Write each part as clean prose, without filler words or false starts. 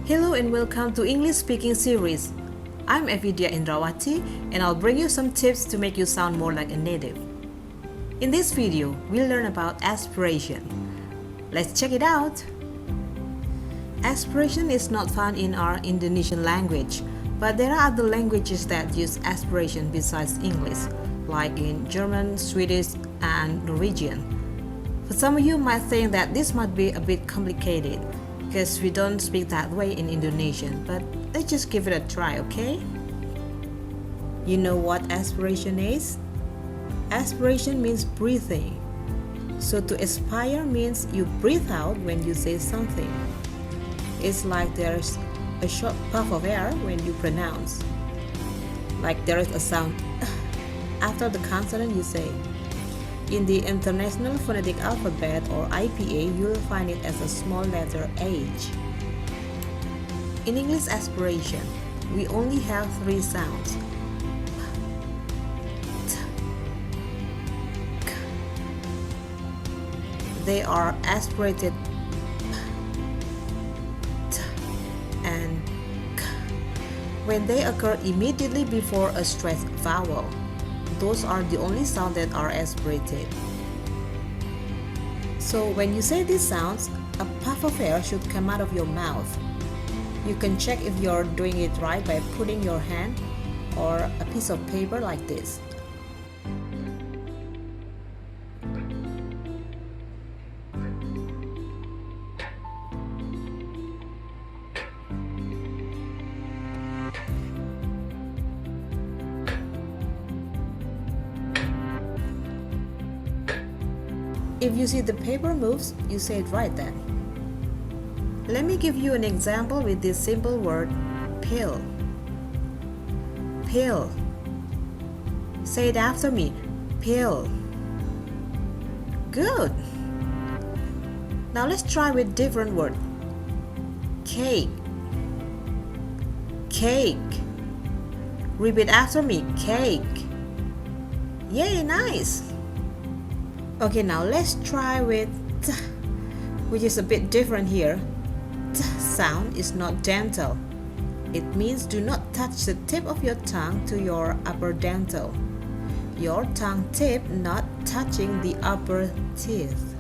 Hello and welcome to English Speaking Series. I'm Evidia Indrawati and I'll bring you some tips to make you sound more like a native. In this video, we'll learn about aspiration. Let's check it out! Aspiration is not found in our Indonesian language, but there are other languages that use aspiration besides English, like in German, Swedish, and Norwegian. For some of you might think that this might be a bit complicated, because we don't speak that way in Indonesian, but let's just give it a try, okay? You know what aspiration is? Aspiration means breathing. So to aspire means you breathe out when you say something. It's like there's a short puff of air when you pronounce. Like there is a sound after the consonant you say. In the International Phonetic Alphabet or IPA, you'll find it as a small letter H. In English aspiration, we only have 3 sounds. They are aspirated and when they occur immediately before a stressed vowel. Those are the only sounds that are aspirated. So when you say these sounds, a puff of air should come out of your mouth. You can check if you're doing it right by putting your hand or a piece of paper like this. If you see the paper moves, you say it right then. Let me give you an example with this simple word, pill. Pill. Say it after me, pill. Good. Now let's try with different word. Cake. Cake. Repeat after me, cake. Yay, nice. Okay, now let's try with t, which is a bit different here. T sound is not dental. It means do not touch the tip of your tongue to your upper dental. Your tongue tip not touching the upper teeth.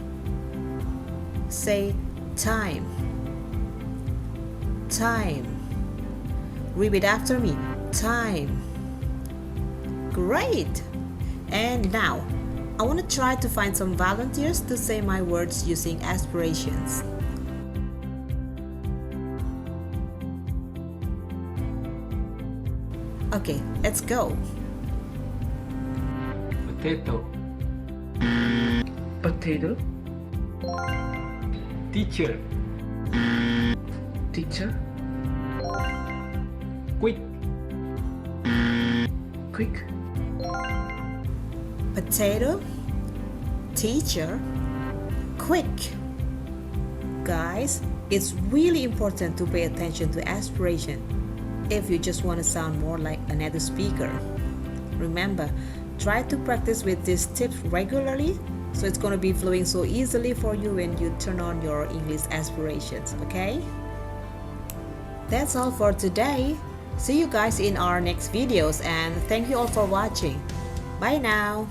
Say time. Time. Repeat after me. Time. Great! And now, I want to try to find some volunteers to say my words using aspirations. Okay, let's go. Potato. Potato. Teacher. Teacher. Quick. Quick. Potato, teacher, quick. Guys, it's really important to pay attention to aspiration if you just want to sound more like a native speaker. Remember, try to practice with these tips regularly so it's going to be flowing so easily for you when you turn on your English aspirations, okay? That's all for today. See you guys in our next videos and thank you all for watching. Bye now.